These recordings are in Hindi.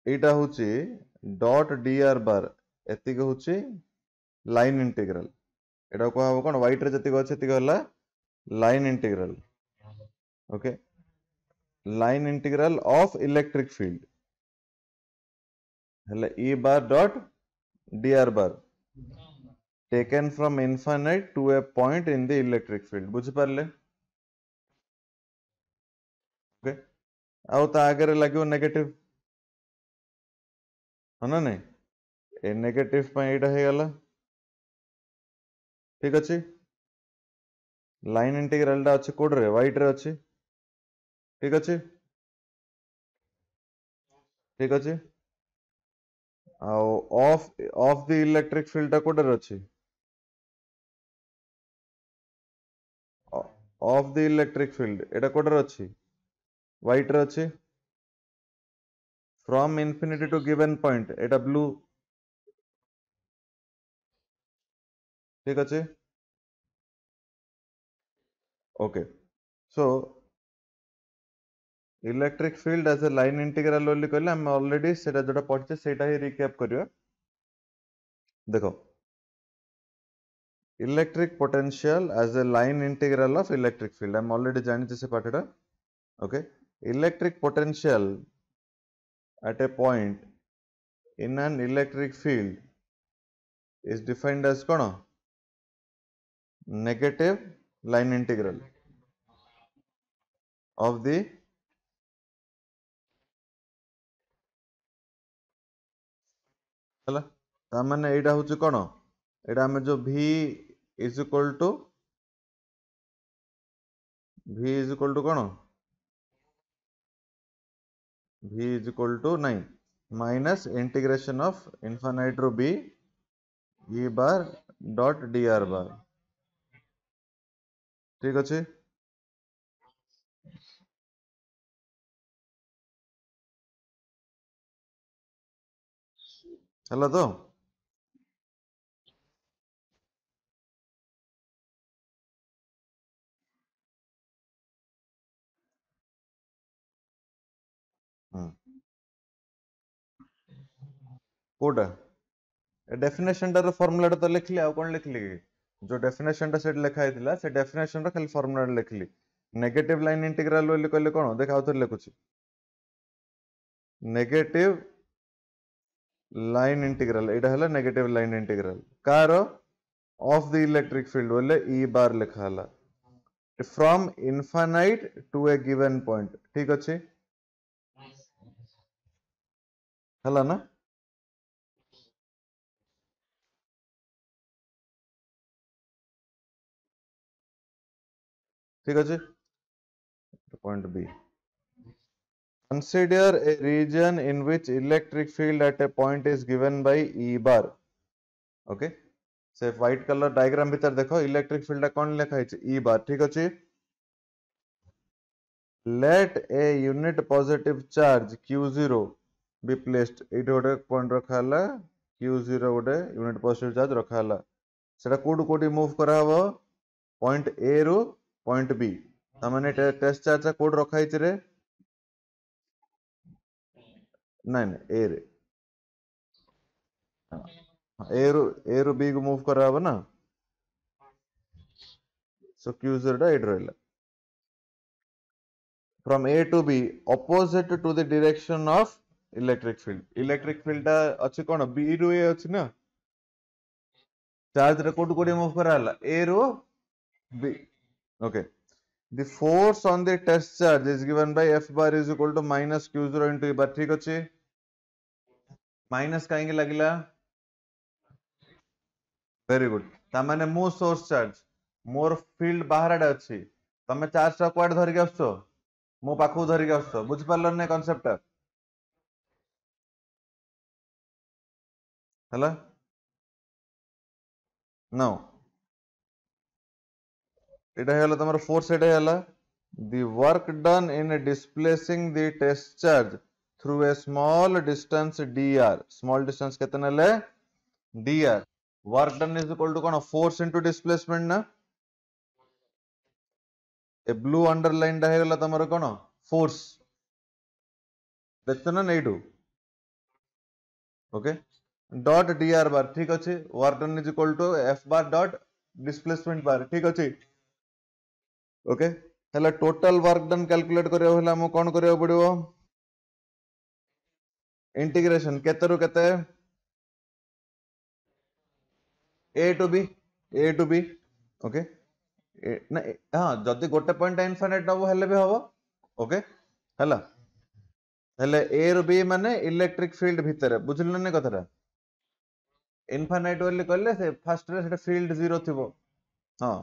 एटा होची डॉट dr बार एतिक होची लाइन इंटीग्रल एटा को हम कोन व्हाइट रे जति अछि एतिक हला line integral okay line integral of electric field हला e bar dot dr bar taken from infinite to a point in the electric field बुझि पारले ओके आउ ता आगे लगे नेगेटिव है ना नहीं ए नेगेटिव पे एटा हे गला ठीक अछि लाइन इंटीग्रल टा अछि कोड रे व्हाइट रे अछि ठीक अछि ठीक अछि आउ of of the electric field टा कोड रे अछि ऑफ द इलेक्ट्रिक फील्ड एटा कोड रे अछि व्हाइट रे अछि from infinity to given point एटा ब्लू ठीक अछि okay so electric field as a line integral बोली कहले हम ऑलरेडी सेटा जोटा पढ़छे सेटा ही रिकैप करियो देखो electric potential as a line integral of electric field हम ऑलरेडी जानिछे से पाठटा okay electric potential at a point in an electric field is defined as kono negative line integral of the हला ता माने एटा होची कोन एटा हम जो v is equal to cone v is equal to 9 minus integration of infinite ro b e bar dot dr bar ठीक अछि हला तो कोटा डेफिनेशन टा रो फार्मूला टा तो लिखली आ कोन लिखली जो डेफिनेशन टा सेट लिखा हैतिला से डेफिनेशन रो खाली फार्मूला लिखली नेगेटिव लाइन इंटीग्रल बोली कहले कोन देखा आउथर लिखुची नेगेटिव लाइन इंटीग्रल एटा हला नेगेटिव लाइन इंटीग्रल कार ऑफ द इलेक्ट्रिक फील्ड बोले e बार लिखा हला from infinite to a given point ठीक अछि हला ना ठीक अछि point B consider a region in which electric field at a point is given by e bar okay से व्हाइट कलर डायग्राम भीतर देखो इलेक्ट्रिक फील्ड कौन लिखा है ई बार ठीक अछि let a unit positive charge q0 be placed at गोटे पॉइंट रखा हला q0 गोटे यूनिट पॉजिटिव चार्ज रखा हला सेटा कोड कोडी मूव करा हबो पॉइंट ए रु पॉइंट बी त माने टेस्ट चार्ज कोड रखा है रे नहीं ए रे ए रु बी को मूव करा हबो ना सो q0 टा एट रहला from A to B opposite to the direction of electric field. Electric field टा अछि कोन B रु A अछि ना चार्ज रे कोड कोडी मूव कराला A रु B okay the force on the test charge is given by F bar is equal to minus Q0 into E bar ठीक अछि माइनस काहे लागिला वेरी गुड ता माने मो सोर्स चार्ज मोर फील्ड बाहर आडे अछि तमे चार्ज टा क्वाड धरि के आछो मो पाखु धरि के आछो बुझ पारल नै कांसेप्ट हला नाउ एटा हला तमर फोर्स एटा हला the work done in displacing the test charge through a small distance dr small distance केतना ले dr work done is equal to cone force into displacement ना ए ब्लू अंडरलाइन टा हेगला तमर कोन फोर्स देखतो ना नेइटू ओके डॉट dr बार ठीक अच्छे work done is equal to f bar dot displacement bar ठीक अच्छे ओके हेला टोटल वर्क डन कैलकुलेट करियो हेला हम कोन करियो पड़ियो इंटीग्रेशन केते रु केते a to b ओके ना हां जदी गोटे पॉइंट इनफिनिट नबो हेले भी हबो ओके हेला हेले a रो b माने इलेक्ट्रिक फील्ड भीतर बुझिल ने कथरा इनफिनिट बोली कहले से फर्स्ट रे सेटा फील्ड जीरो थिबो हां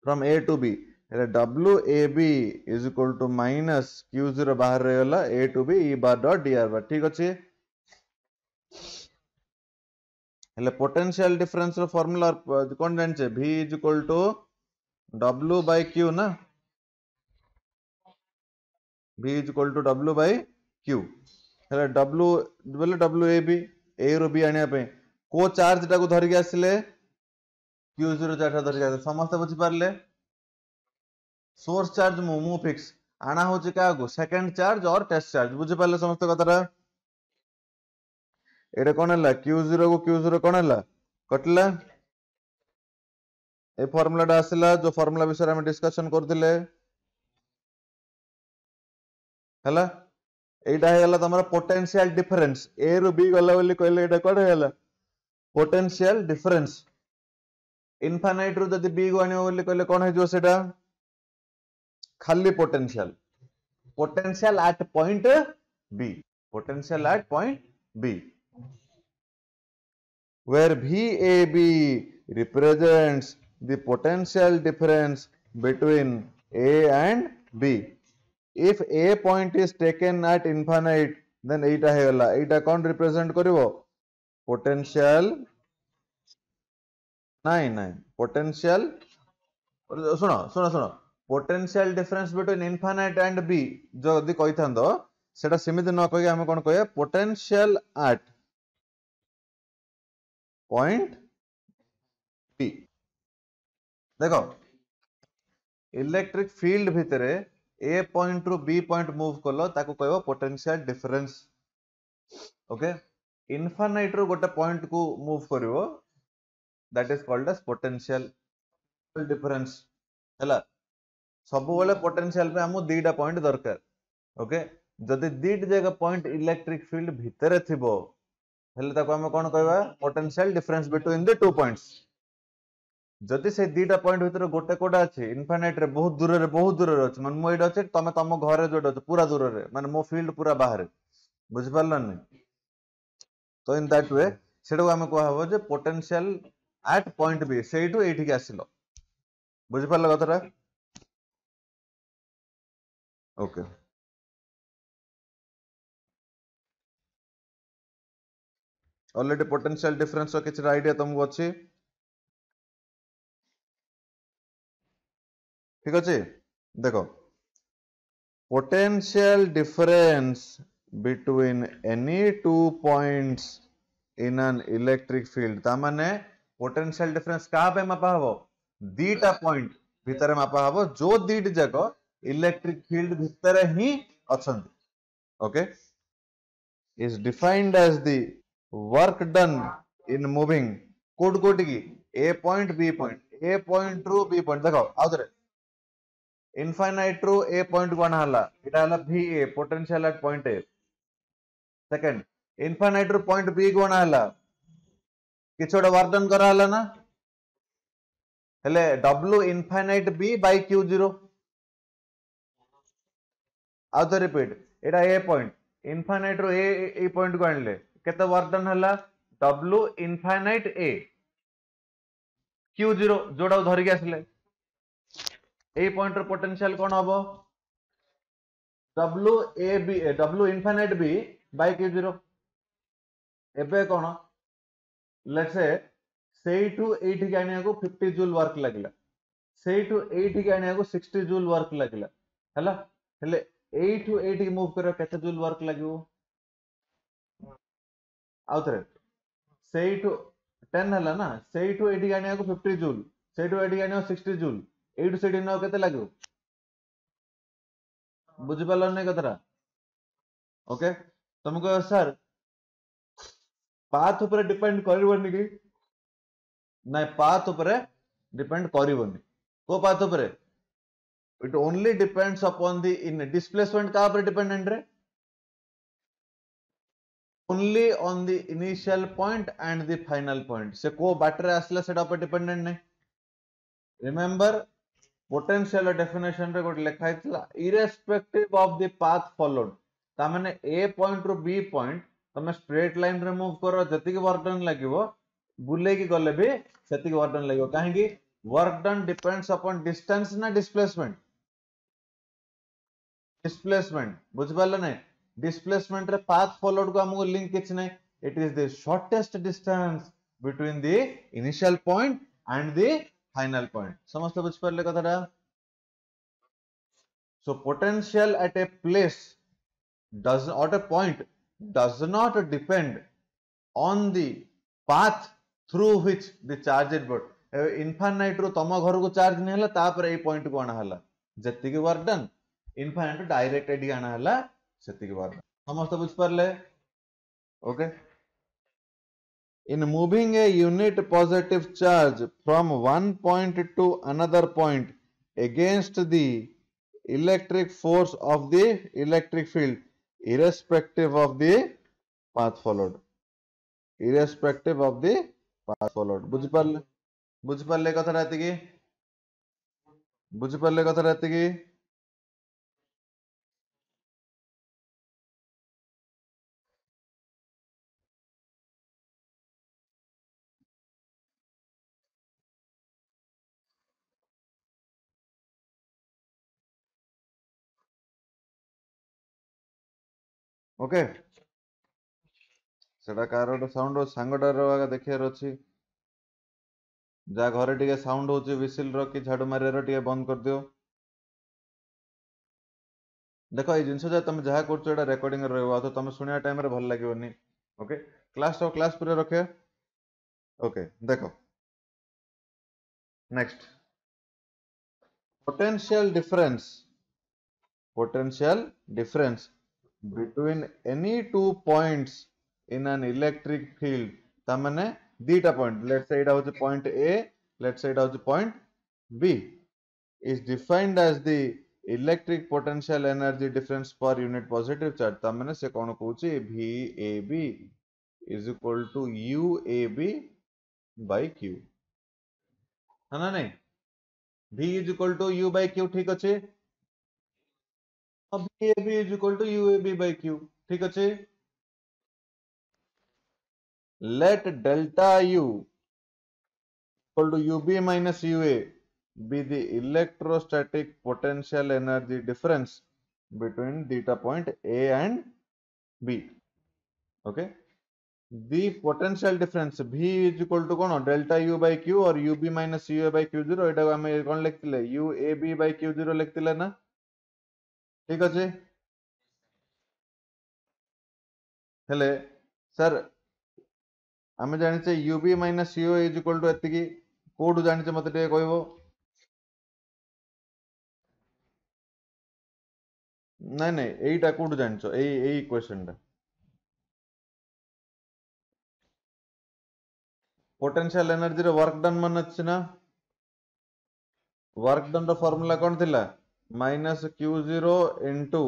फ्रॉम a to b हेले wab is equal to minus q0 बाहर रे गला a to b e bar dot dr bar ठीक अछि हेले पोटेंशियल डिफरेंस रो फार्मूला कोन जान छे v is equal to w by q ना v is equal to w by q हेले w बोले wab a रो b आनिया पे को चार्ज टाको धरि के आसिले q0 चार्ज धरि के समस्त बुझी पारले सोर्स चार्ज मु फिक्स आना होची का को सेकंड चार्ज और टेस्ट चार्ज बुझी पारले समस्त कतरा एटा कोन हला q0 को q0 कोन हला कटला ए फार्मूला टा आसिला जो फार्मूला विषय हम डिस्कशन करथिले हला एटा हे गला तमरा पोटेंशियल डिफरेंस a रो b गला बोली कहले एटा कोन हेला पोटेंशियल डिफरेंस इनफिनाइट रो जदी b को आनियो बोली कहले कोन हे जो सेटा खाली potential at point b potential at point b where VAB represents the potential difference between A and B. If A point is taken at infinite, then एटा हेगला एटा कौन represent करिवो potential नहीं potential सुनो सुनो सुनो potential difference between infinite and B जो यदि कहि थांदो सेटा सिमिति न कहि हम कोन कहया potential at point P देखो इलेक्ट्रिक फील्ड भितरे ए पॉइंट रु बी पॉइंट मूव कलो ताको कहबो पोटेंशियल डिफरेंस ओके इनफिनाइट रु गोटे पॉइंट को मूव करिवो that is called as potential difference हला सब बेले पोटेंशियल पे हमो दीटा पॉइंट दरकार ओके जदी दीट जगह पॉइंट इलेक्ट्रिक फील्ड भितरे थिबो हेले ताको हम कोन कहबा potential difference between the two points जदि से दीटा पॉइंट भीतर गोटे कोडा अछि इनफिनाइट रे बहुत दूर रे अछि मन मो एडा अछि तमे तम घरे जोड अछि पूरा दूर रे माने मो फील्ड पूरा बाहर बुझ पारलन तो इन दैट वे सेडो हम को हबो जे पोटेंशियल एट पॉइंट बी सेइटू एठी के आसिलो बुझ पारल कथरा ओके ऑलरेडी पोटेंशियल डिफरेंस रो किछ आईडिया तुमको अछि ठीक अछि देखो potential difference between any two points in an electric field ता माने potential difference का पे मापा हबो दीटा पॉइंट भितरे मापा हबो जो दीट जाको इलेक्ट्रिक फील्ड भितरे ही अछंती okay is defined as the work done in moving कोड कोड की a point b ru b point देखो आउतरे इनफिनाइट रो ए पॉइंट कोन हला एटा हला VA potential at point A second infinite रो पॉइंट बी कोन हला किछोडा वर्क डन करा हला ना हेले W infinite B by Q0 आ तो रिपीट एटा ए पॉइंट इनफिनाइट रो ए पॉइंट को आनले केते वर्क डन हला W इनफिनाइट A Q0 जोडा धरि के आसले ए पॉइंट रो पोटेंशियल कोन हबो W infinite B by Q0 एबे कोन लेट्स से सेई टू 8 के आनिया को 50 जूल वर्क लागला सेई टू 8 के आनिया को 60 जूल वर्क लागला हला हेले 8 टू 8 के मूव करो केते जूल वर्क लागिवो आउतरे सेई टू 10 हला ना सेई टू 8 के आनिया को 50 जूल सेई टू 8 के आनिया को 60 जूल 8 टू 60 न केते लागिवो बुझि पालन नै कतरा ओके तुमको सर पाथ ऊपर डिपेंड करबोनी कि ना, पाथ ऊपर डिपेंड करबोनी। को पाथ ऊपर? It only depends upon the in displacement का ऊपर डिपेंडेंट रे, only on the initial point and the final point. से को बाटर आसला सेटा ऊपर डिपेंडेंट नहीं। रिमेंबर पोटेंशियल डेफिनेशन रे गोट लिखा हितला irrespective of the path followed. ता माने ए पॉइंट रो बी पॉइंट तमे स्ट्रेट लाइन रे मूव करो, जति की वर्क डन लागिवो बुले की गले भी सेति की वर्क डन लागिवो। काहे कि work done depends upon distance ना डिस्प्लेसमेंट। डिस्प्लेसमेंट बुझ पाले नै? डिस्प्लेसमेंट रे पाथ फॉलोड को हमको लिंक किछ नै। It is the shortest distance between the initial point and the final point. समस्त बुझ पाले कथाटा? So potential at a place does at a point does not depend on the path through which the charge is brought. Infinite रो तम घर को चार्ज नहीं हला तापर ए पॉइंट को आना हला, जति की वर्क डन इनफाइनाइट डायरेक्ट एडी आना हला सेति की वर्क। समस्त बुझ पारले? Okay. In moving a unit positive charge from one point to another point against the electric force of the electric field irrespective of the path followed, irrespective of the path followed। बुझ पारले कथा रहती की? बुझ पारले कथा रहती की? ओके। सेटा कार साउंड सांगटार देखियार अछि, जा घरे टिके साउंड होची विसिल रो कि झाड़ू मारियार टिके बंद कर दियो। देखो ये जिनस तुम जहाँ कर रेकर्डिंग रहा तो तुम शुणा टाइम रे भल लगे। ओके क्लास तो क्लास पूरे रखे। ओके देखो next potential difference between any two points in an electric field. तामने दीटा पॉइंट, लेट्स से एटा होचे पॉइंट ए, लेट्स से एटा होचे point B, is defined as the electric potential energy difference per unit positive charge। तामने से कौन कहूची VAB is equal to UAB by Q, है ना? नहीं, V is equal to U by Q, ठीक अच्छे। अब VAB is equal to UAB by Q, ठीक अच्छे। Let delta U equal to UB minus UA be the electrostatic potential energy difference between theta point A and B। okay, the potential difference V is equal to कौन delta U by Q और UB minus UA by Q0। एटा हमें कौन लिखतिले UAB by Q0 लिखतिले ना, ठीक अच्छे। हेले सर आमे जानिचे UB minus UA is equal to एतिकी कोड जानिचे मते टे कहबो? नहीं नहीं एटा कोड जानिचो एई क्वेश्चन टा पोटेंशियल एनर्जी रे वर्क डन मन अछि ना? वर्क डन रो फार्मूला कौन थिला minus Q0 into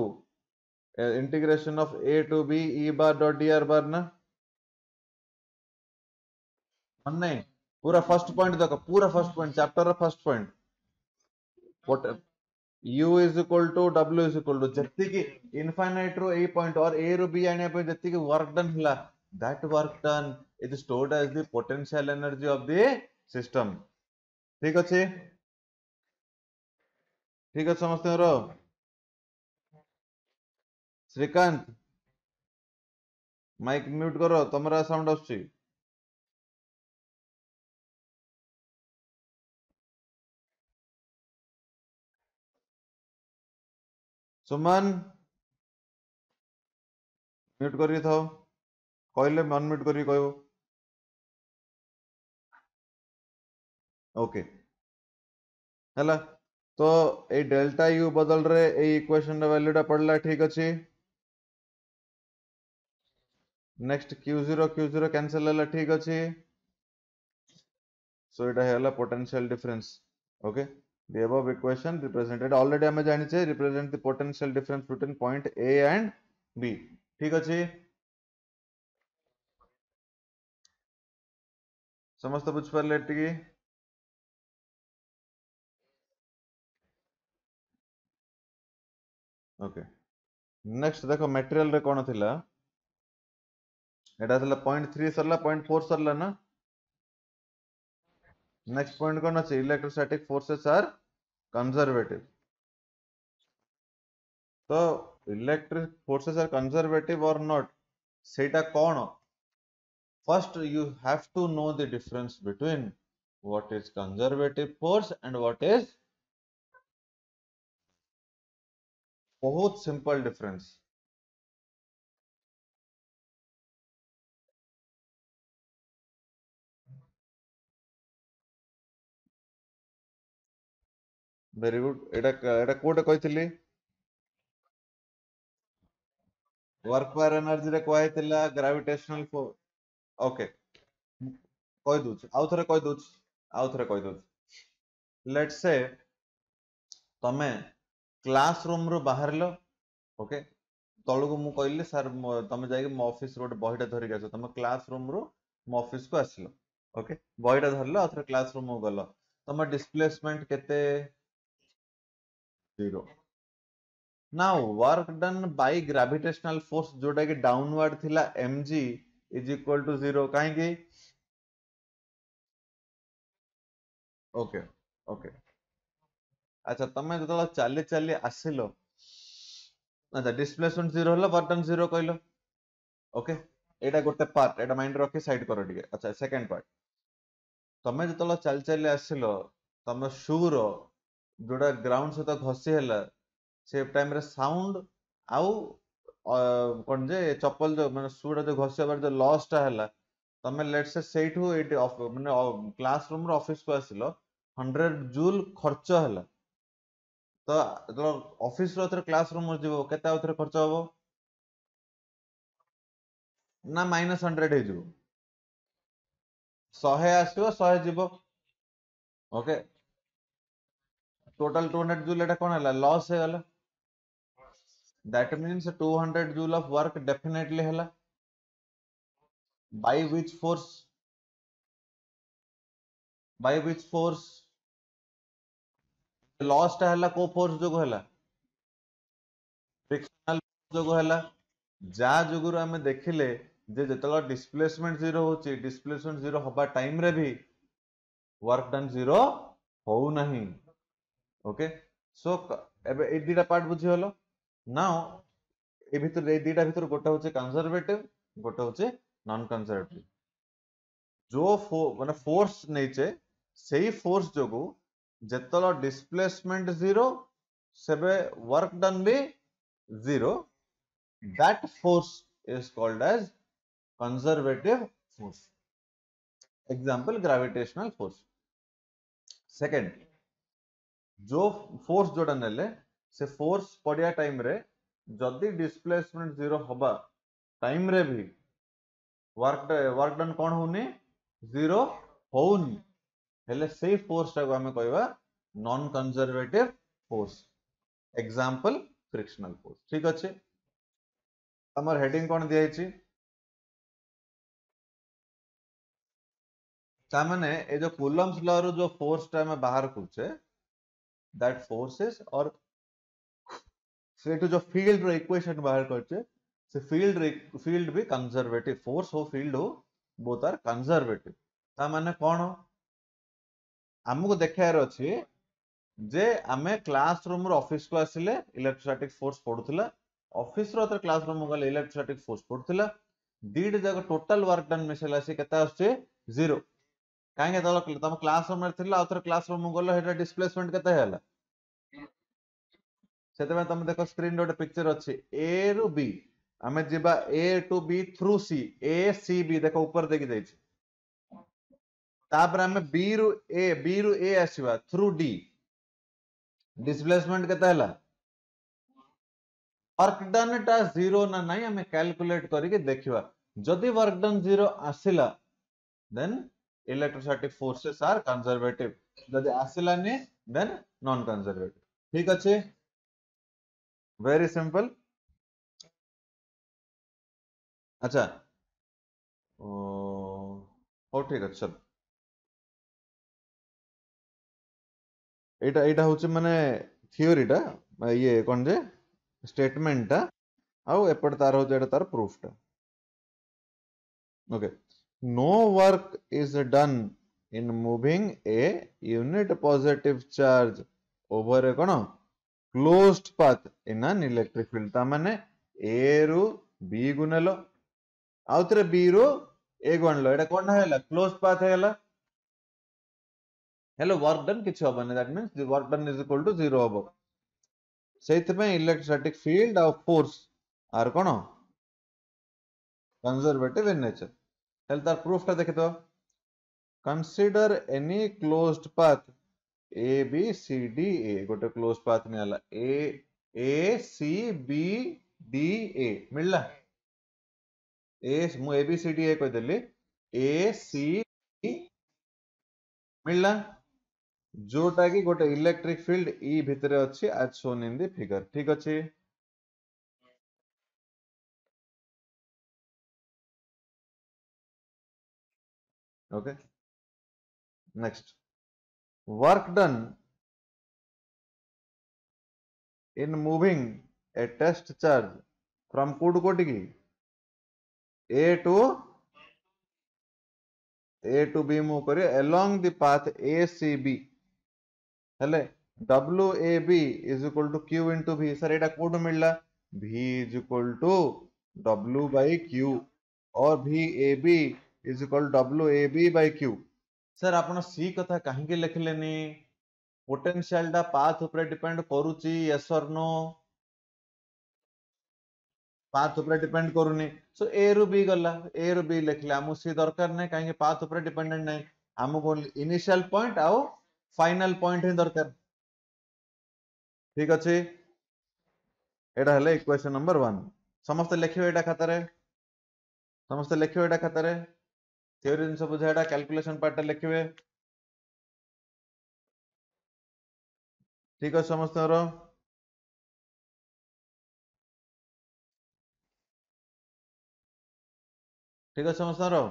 integration of A to B E bar dot dr bar ना? मन नहीं, पूरा फर्स्ट पॉइंट देखो, पूरा फर्स्ट पॉइंट चैप्टर रो first point U is equal to W is equal to जत्ती की इनफाइनाइट रो A पॉइंट और A रो B आने पे जत्ती की वर्क डन हिला, that work done is stored as the potential energy of the system। ठीक अच्छे, ठीक अच्छे समझते हो? श्रीकांत माइक म्यूट करो, तमरा साउंड आछी। सुमन म्यूट करी थाओ, कहले अनम्यूट करी कहबो। ओके हला तो ए डेल्टा यू बदल रे ए इक्वेशन रा वैल्यू टा पड़ला, ठीक अछि। नेक्स्ट Q0 कैंसिल हला ठीक अछि सो इटा हला potential difference okay the above equation represented already हमें जानि छे represent the potential difference between point A and B ठीक अछि समस्त बुझ परले एटिकी ओके नेक्स्ट देखो मटेरियल रे कोन थिला एटा थिला 0.3 सरला 0.4 सरला ना नेक्स्ट पॉइंट कोन अछि इलेक्ट्रोस्टैटिक फोर्सेस आर कंजर्वेटिव तो इलेक्ट्रिक फोर्सेस आर कंजर्वेटिव और नॉट सेटा कोन first you have to know the difference between what is conservative force and what is बहुत simple difference very good एटा कोटे कहितली वर्क पर एनर्जी रे कहैतिला ग्रेविटेशनल फोर्स ओके कहि दूच आउ थरे कहि दूच लेट्स से तमे क्लासरूम रो बाहरलो ओके तळु को मु कहली सर तमे जाई मो ऑफिस रोड बहिटा धरि गसो तमे क्लासरूम रो मो ऑफिस को आसिलो ओके बहिटा धरलो आउ थरे क्लासरूम को गलो तमे डिस्प्लेसमेंट केते 0 now work done by gravitational force जोटा कि डाउनवर्ड थिला mg is equal to 0 काहे कि ओके ओके अच्छा तमे जतला चाली चाली आसिलो अच्छा डिस्प्लेसमेंट 0 हला वर्क डन 0 कहलो ओके एटा गोटे पार्ट एटा माइंड रखी साइड करो ठीक अच्छा सेकंड पार्ट तमे जतला चाली चाली आसिलो तमे शू रो जोटा ग्राउंड सहित घसी हला से टाइम रे साउंड आउ कोन जे चप्पल जो माने शूटा जो घसियाबार जो लॉस टा हला तमे लेट्स से सेठू एटी माने क्लासरूम रो ऑफिस को आसिलो 100 जूल खर्च हला तो जो ऑफिस रो थरे क्लासरूम रो जीवो केता उथरे खर्च हबो ना -100 हे जीवो 100 आसीबो 100 जीवो ओके टोटल 200 जूल एटा कोन हला लॉस हे गला that means 200 joule of work definitely hela by which force loss टा हला को फोर्स जो हला फ्रिक्शनल जो हला जा जुगुरु हमें देखिले जे जतला डिस्प्लेसमेंट 0 होची डिस्प्लेसमेंट 0 हबा टाइम रे भी वर्क डन 0 हो नहीं ओके सो एबे ए दीटा पार्ट बुझी हलो नाउ ए भितर ए दीटा भितर गोटे होचे कंजर्वेटिव गोटे होचे नॉन कंजर्वेटिव जो माने फोर्स नैचे सेही फोर्स जोगु जेतला डिस्प्लेसमेंट 0 सेबे वर्क डन भी 0 that force is called as conservative force example gravitational force second जो फोर्स जोड़ा नेले से फोर्स पड़िया टाइम रे जदी डिस्प्लेसमेंट 0 हबा टाइम रे भी वर्क डन कोन होनी 0 होनी हेले से फोर्स टा को हमें कहबा non conservative force example frictional force ठीक अछि हमर हेडिंग कोन दिया छि ता माने ए जो कूलम्स लॉ रो जो फोर्स टा में बाहर कुछे दैट फोर्सेस और से जो फील्ड रो इक्वेशन बाहर करछे से फील्ड भी कंजर्वेटिव फोर्स हो फील्ड हो बोथ आर कंजर्वेटिव ता माने कोन हमको देखार अछि जे आमे क्लासरूम रो ऑफिस को आसिले इलेक्ट्रोस्टैटिक फोर्स पडुथिला ऑफिस रो अतर क्लासरूम गले इलेक्ट्रोस्टैटिक फोर्स पडुथिला दीड जगह टोटल वर्क डन मिसेला से केता आछे 0 काहे के तम क्लासरूम रे थिला अतर क्लासरूम गलो हेटा डिस्प्लेसमेंट केता हैला सेते तुम देखो स्क्रीन रे पिक्चर अछि ए रु बी हमें जिबा A to B through C A C B देखो ऊपर देखि जाई तापर हमें बी रु ए आसीबा थ्रू डी डिस्प्लेसमेंट केता हैला वर्क डन टा 0 ना नहीं हमें कैलकुलेट करके देखिबा जदि वर्क डन 0 आसिला then electrostatic forces are conservative, जदि आसिलानी देन नॉन कंजर्वेटिव। ठीक अच्छे, वेरी सिंपल। अच्छा ओ ठीक अच्छे, चल एटा होचे माने थियोरीटा, ये कौन जे स्टेटमेंटा, आउ एपट तार हो एटा तार प्रूफटा। Okay, no work is done in moving a unit positive charge over a कौन closed path in an electric field. ता माने ए रु बी को नेलो, आउथरे बी रु ए को आनलो, एटा कोन हैला क्लोज्ड पाथ हैला, हेलो वर्क डन किछ होबनी, that means work done is equal to 0 होबो। सेति पे इलेक्ट्रोस्टैटिक फील्ड और फोर्स आर कोन कंजर्वेटिव इन नेचर। हेल तार प्रूफ ता देखि तो, consider any closed path A B C D A, गोटे क्लोज्ड पाथ ने आला ए सी बी डी ए मिलला, ए मु ए बी सी डी ए कह देली, ए सी मिलला, जोटा कि गोटे इलेक्ट्रिक फील्ड ई भितरे अछि as shown in the figure. ठीक अछि, okay next, work done in moving a test charge from कोड कोटी की ए टू बी मूव करिए along the path A C B, हेले W A B is equal to Q into V, sir एटा कोड मिलला v is equal to W by Q, और v A B is equal W A B by Q. Sir आपण सी कथा कहीं लिखलेनी, पोटेंशियल टा पाथ ऊपर डिपेंड करूची, यस और नो, पाथ ऊपर डिपेंड करूनी, सो ए रु बी गला, ए रु बी लिखले आमु सी दरकार नै, काहे पाथ ऊपर डिपेंडेंट नै, आमु इनिशियल पॉइंट आउ फाइनल पॉइंट ही दरकार। ठीक अछि, एटा हले इक्वेशन नंबर 1। समस्त लिखियो एटा खाता रे, समस्त लिखियो एटा खाता रे, थ्योरी जिनस बुझा एटा कैलकुलेशन पार्ट लिखिबे। ठीक अछि समस्त रो, ठीक अछि समस्त रो,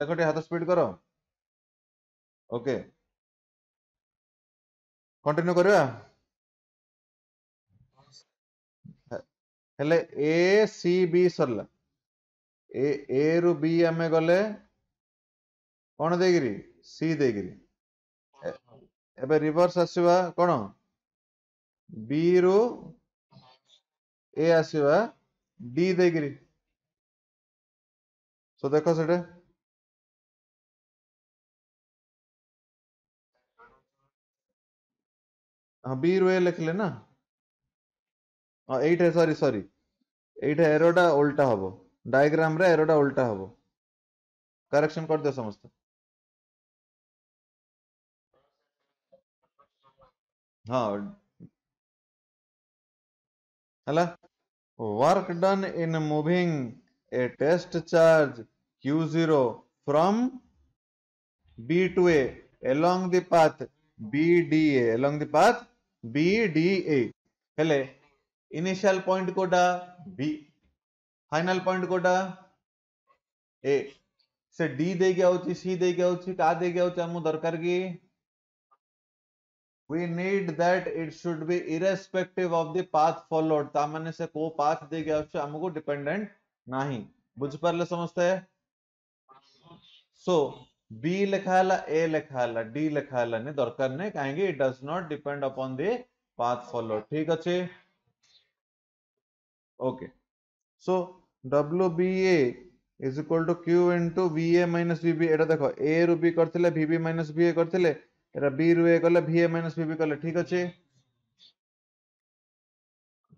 देखो टे हाथ स्पीड करो, ओके कंटिन्यू करबा। हेले ए सी बी सरला, ए रु बी आमे गले कौन देगिरी सी देगिरी, एबे रिवर्स आसीबा कौन बी रु ए आसीबा डी देगिरी। सो देखो सेटे हाँ बी रु ए लिखले ना, हाँ एटा सॉरी सॉरी एटा एरोटा उल्टा हबो, डायग्राम रे एरोटा उल्टा हबो, करेक्शन कर दे समस्त। हाँ हला, work done in moving a test charge Q0 from B to A along the path BDA, along the path BDA, हेले इनिशियल पॉइंट कोटा B, फाइनल पॉइंट कोटा A, से D दे गया होची, C दे गया होची, का दे गया होची हमु दरकार की, we need that it should be irrespective of the path followed, ता माने से को पाथ दे गया होची हमको डिपेंडेंट नाही, बुझ पारले समझते है। सो बी लिखा है, ए लिखा है, डी लिखा है नहीं दरकार नहीं, कहेंगे it does not depend upon the path follow. ठीक अच्छे, okay so W B A is equal to Q into V A minus V B, एटा देखो ए रु बी करथिले V B minus B A करथिले, एटा बी रु ए कले V A minus V B कले। ठीक अच्छे,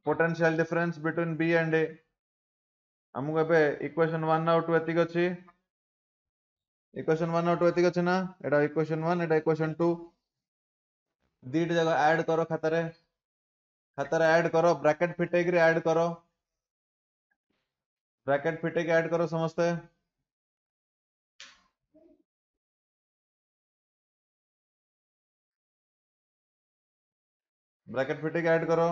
potential difference between B and A हमको एबे इक्वेशन 1 आउट 2 एतिक अछि, इक्वेशन 1 आउट 2 एतिक अछि ना, एटा इक्वेशन 1 एटा इक्वेशन 2, दीट जगह ऐड करो, खातारे ऐड करो, ब्रैकेट फिटेक रे ऐड करो, ब्रैकेट फिटे के ऐड करो समझते। ब्रैकेट फिटे के ऐड करो।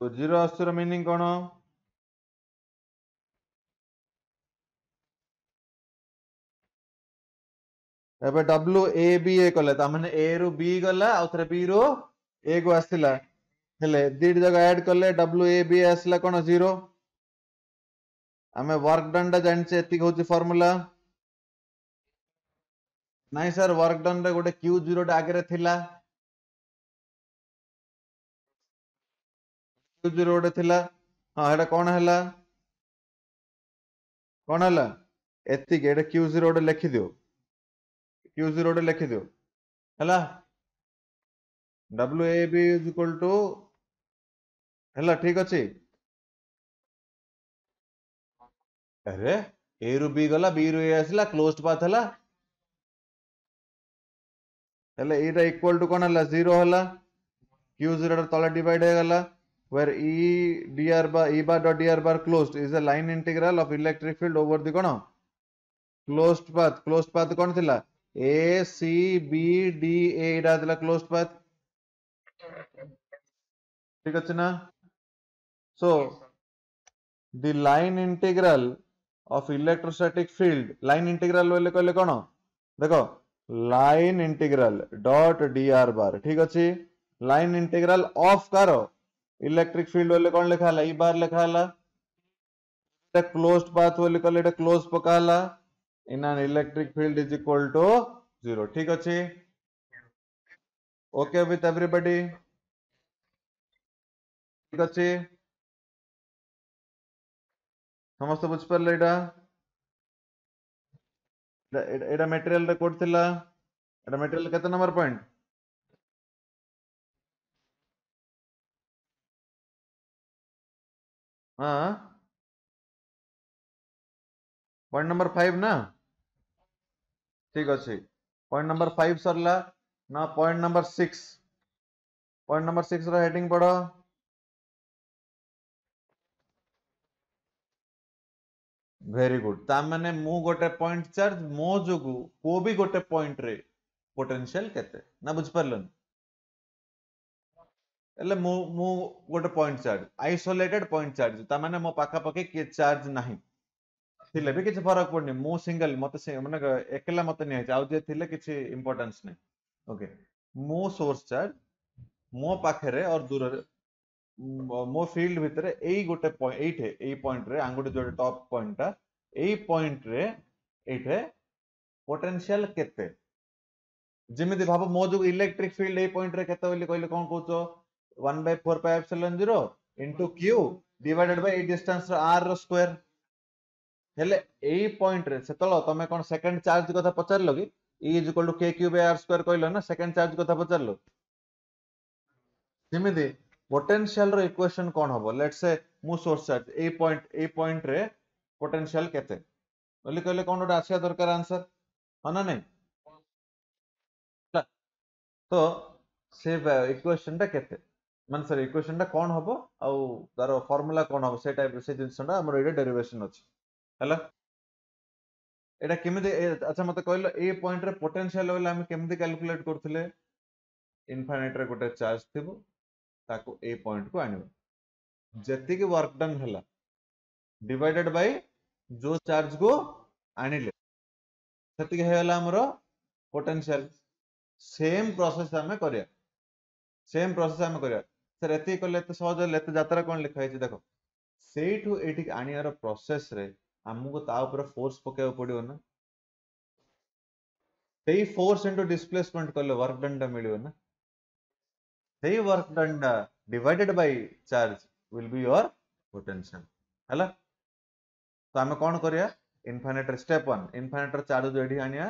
तो जीरो आसुर मीनिंग कौन? एबे डब्ल्यू ए बी ए कले ता माने ए रु बी गला आउ थरे बी रु ए को आसिला हेले दीड जगह ऐड कले डब्ल्यू ए बी आसला कोन जीरो। आमे वर्क डन टा जानचे एतिक होची फार्मूला। नहीं सर वर्क डन रे गोटे क्यू जीरो टा आगे थिला क्यू जीरो गोटे थिला हां हेडा कोन हैला कोन हैला एतिक एडे क्यू जीरो गोटे लिखि दियो क्यू जीरो गोटे लिखि दियो हैला W A B is equal to हैला ठीक अछि। अरे ए रु बी गला बी रु ए आसला क्लोज्ड पाथ हैला हेले एटा इक्वल टू कोन हैला जीरो हैला क्यू जीरो तले डिवाइड हो गला where e dr bar e bar dot dr bar closed is a line integral of electric field over the cone closed path कोन थिला a c b d a एटा थिला closed path ठीक अछि ना। so the line integral of electrostatic field line integral बोले कहले कोन देखो line integral dot dr bar ठीक अछि line integral of करो इलेक्ट्रिक फील्ड बोले कौन लिखा है ई बार लिखा है क्लोज्ड पाथ बोले कहले एटा क्लोज पकाला in an electric field is equal to zero ठीक अछि। ओके विथ एवरीबॉडी ठीक अछि समस्त बुझ परले एटा मटेरियल रे कोड थिला एटा मटेरियल केते नंबर पॉइंट हां पॉइंट नंबर 5 ना ठीक अछि पॉइंट नंबर 5 सरला ना पॉइंट नंबर 6 रो हेडिंग पढ़ो वेरी गुड ता माने मु गोटे पॉइंट चार्ज मो जोगु को भी गोटे पॉइंट रे पोटेंशियल केते ना बुझ परलन एले मु गोटे point charge isolated point charge ता माने मो पाखा पाखी के चार्ज नाही थिले भी किछ फरक पड़नी मु सिंगल मते से माने एकला मते नै आउ जे थिले किछ इंपोर्टेंस नै ओके मो सोर्स चार्ज मो पाखरे और दूर रे मो फील्ड भितरे एई गोटे पॉइंट एठे एई पॉइंट रे आंगुठी जो टॉप पॉइंट ता एई पॉइंट रे एठे पोटेंशियल केते जेमिति भाबो मो जो इलेक्ट्रिक फील्ड एई पॉइंट रे केते बोली कहले कोन कहउचो 1/4 pi epsilon 0 into q divided by a distance r रो स्क्वायर हेले एई पॉइंट रे सेतलो तमे कोन सेकंड चार्ज कथा पचारलो कि E is equal to k q by r square कहलो ना सेकंड चार्ज कथा पचारलो जेमिति पोटेंशियल रो इक्वेशन कोन हबो लेट्स से मु सोर्स चार्ज ए पॉइंट रे पोटेंशियल केते बोली कहले कोन ओटा आछिया दरकार आंसर ह ना नहीं तो से इक्वेशन टा केते मान सर इक्वेशन टा कोन हबो आउ तार फार्मूला कोन हबो से टाइप से जिंसटा हमर एटा डेरिवेशन अछि हला एटा केमिति अच्छा मते कहलो ए पॉइंट रे पोटेंशियल लेवल हम केमिति कैलकुलेट करथले इनफाइनाइट रे गोटे चार्ज थिबो ताको ए पॉइंट को आनिबो जति के वर्क डन हला डिवाइडेड बाय जो चार्ज को आनिले जति के हेला हमरो पोटेंशियल सेम प्रोसेस हमें करिया सेम प्रोसेस हमें करिया सर एति कले तो सहज लेते यात्रा कोन लिखा है देखो सेठु एठी आनियार प्रोसेस रे हमको ता ऊपर फोर्स पकेव पड़ियो ना सेही फोर्स इनटू डिस्प्लेसमेंट कले वर्क डन टा मिलियो ना सेही वर्क डन टा divided by charge will be your potential हला तो हमें कोन करिया इनफाइनाइट स्टेप 1 इनफाइनाइट चार्ज जो एठी आनिया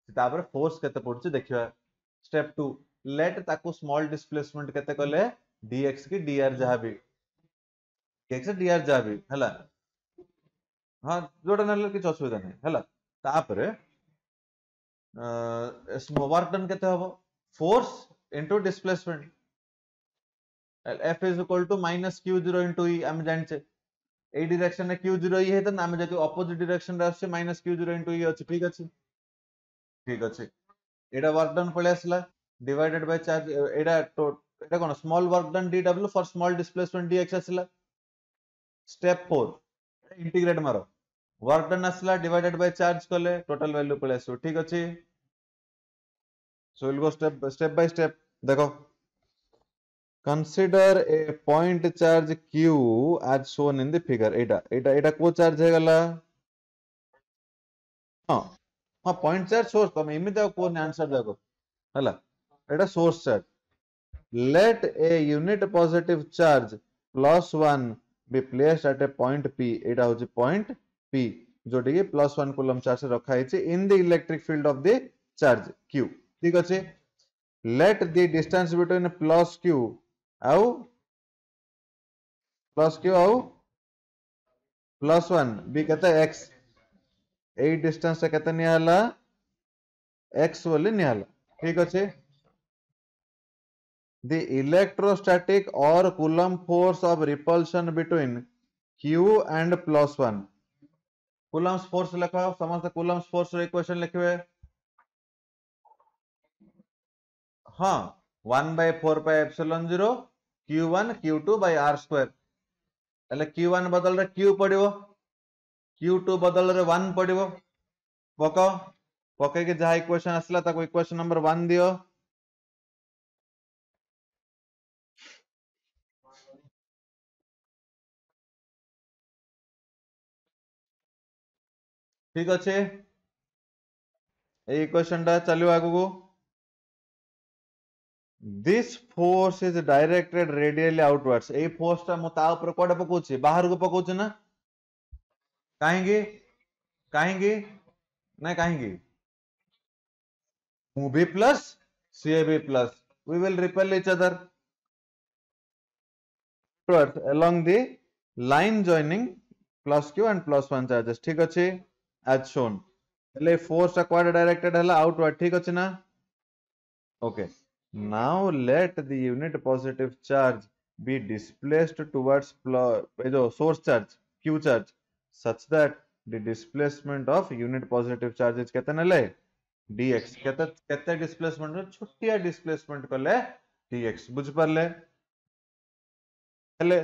तापर फोर्स केते पड़छ देखिया स्टेप 2 लेट ताको स्मॉल डिस्प्लेसमेंट केते कले dx की dr जहा भी dx dr जहा भी हला हाँ जोटा ना किसी असुविधा नहीं है तापर वर्क डन केते हबो force into displacement F is equal to minus Q zero into E आम जाने ए डायरेक्शन क्यू जीरो ई है आम जब अपोजिट डायरेक्शन रे minus Q zero into E अच्छे ठीक अच्छे ठीक अच्छे एटा वर्क डन पळे आसला डिवाइडेड बाय चार्ज एटा कोन small work done D W for small displacement D X आसला स्टेप 4 इंटीग्रेट मारो वर्क डन आसला डिवाइडेड बाय चार्ज कले टोटल वैल्यू पळे आसो ठीक अच्छे so will go step by step देखो consider a point charge q as shown in the figure एटा को चार्ज है गला हां हां पॉइंट चार्ज सोर्स तुम एमिता को आंसर देखो हला एटा source charge let a unit positive charge plus 1 be placed at a point p एटा होची point p जोटी कि प्लस 1 कूलम चार्ज रखा है in the electric field of the charge q ठीक अछि let the distance between plus q आउ प्लस क्यू आउ प्लस 1 बी कहते x ए डिस्टेंस कहते नियाला x बोली नियाला ठीक अच्छे the electrostatic or coulomb force of repulsion between q and plus 1 coulomb's force लिखो समस्त coulomb's force रे इक्वेशन लिखिबे हां 1/4πε0 q1 q2 by r square એટલે q1 बदल रे q पड़िबो q2 बदल रे 1 पड़िबो पको पके के जहा इक्वेशन आसला ताको इक्वेशन नंबर 1 दियो ठीक अच्छे ए इक्वेशन टा चलियो आगु को this force is directed radially outwards a force टा मु ता ऊपर कोडे पकोछि बाहर को पकोछि ना काहेंगे काहेंगे ना काहेंगे move b plus cab plus we will repel each other along the line joining plus q and plus 1 charges ठीक अच्छे as shown એટલે force टा कोडे डायरेक्टेड हला आउटवर्ड ठीक अच्छे ना okay now let the unit positive charge be displaced towards source charge q charge such that the displacement of unit positive charge is कहते नले dx कहते displacement छोटिया displacement कले dx बुझ परले हेले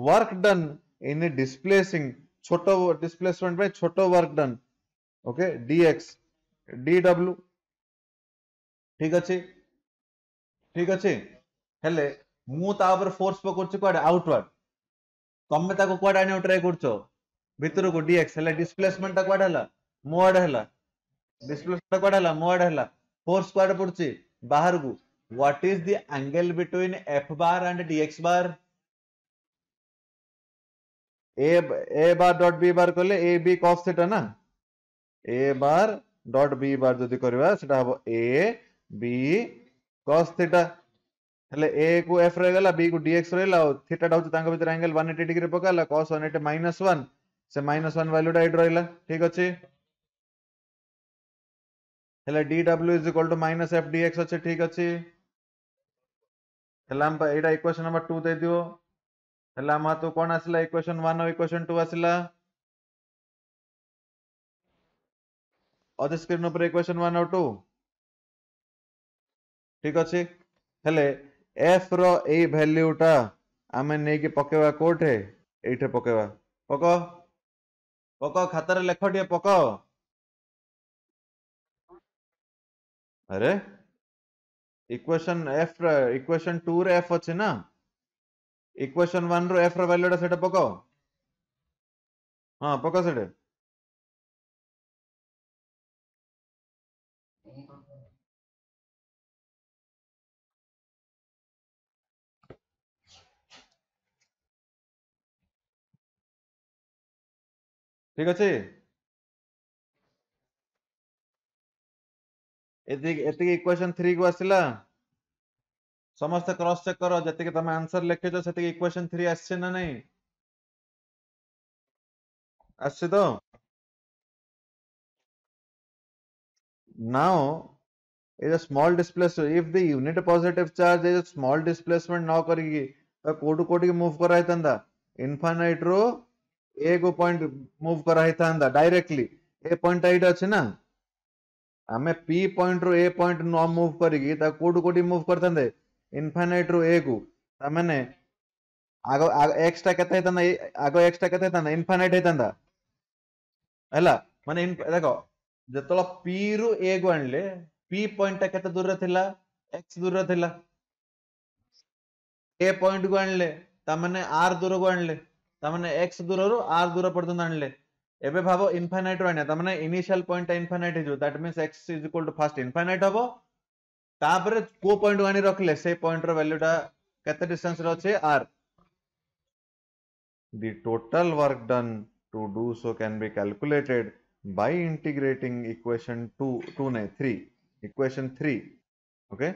work done in displacing छोटो displacement पे छोटो work done okay dx dw ठीक अच्छे ठीक अच्छे हेले मु ता ऊपर फोर्स पकड़छ कोडे आउटवर्ड तमे ताको कोडे आने ट्राई करछो भीतर को dx हेले डिस्प्लेसमेंट ता कोडे हला मोड हला डिस्प्लेसमेंट ता कोडे हला मोड हला फोर्स कोडे पड़छि बाहर को what is the angle between f bar and dx bar a bar dot b बार करले a b cos थीटा ना a बार डॉट b बार जदी करबा सेटा हबो a b cos थीटा हेले a को f रहगला b को dx रहला थीटा डाउच तांग भीतर एंगल 180 डिग्री पकाला cos 180 -1 से -1 वैल्यू डाइट रहला ठीक अछि हेले dw -f dx अछि ठीक अछि हेला हम एटा इक्वेशन नंबर 2 दे दियो हेला मा तो कोन आसला इक्वेशन 1 और इक्वेशन 2 आसला अदर स्क्रीन ऊपर इक्वेशन 1 और 2 ठीक अछि हेले f रो ए वैल्यू टा आमे नै कि पकेवा कोठे एठे पकेवा पको पको खातर लेखटिए पको अरे इक्वेशन f इक्वेशन 2 रे f अछि ना इक्वेशन 1 रो f रो वैल्यू टा सेटा पको हां पको सेटे ठीक अछि एति इक्वेशन 3 को आसिला समस्त क्रॉस चेक करो जति के तमे आंसर लिखे छ सेति इक्वेशन 3 आछे ना नहीं आसछि तो now is a small displacement. If the unit positive charge is a small displacement न करिकी तो कोडु कोडी मूव करा हितंदा इनफाइनाइट रो ए को पॉइंट मूव करा हितंदा डायरेक्टली ए पॉइंट एट अछि ना आमे पी पॉइंट रो ए पॉइंट न मूव करिकी ता कोडु कोडी मूव करतंदे इनफाइनाइट रो ए को ता माने आगो एक्स टा केते हितंदा आगो एक्स टा केते हितंदा इनफाइनाइट हितंदा हैला माने देखो जतला पी रु ए को आणले पी पॉइंट टा केते दूर रे थिला एक्स दूर रे थिला ए पॉइंट को आणले ता माने आर दूर को आणले ता माने एक्स दूर रु आर दूर पर्यंत आणले एबे भाबो इनफाइनाइट रो आने ता माने इनिशियल पॉइंट इनफाइनाइट हो that means X is equal to first infinite हबो तापरे को पॉइंट आनी रखले से पॉइंट रो वैल्यू टा केते डिस्टेंस रो छै are the total work done to do so can be calculated by integrating equation 3 equation 3 okay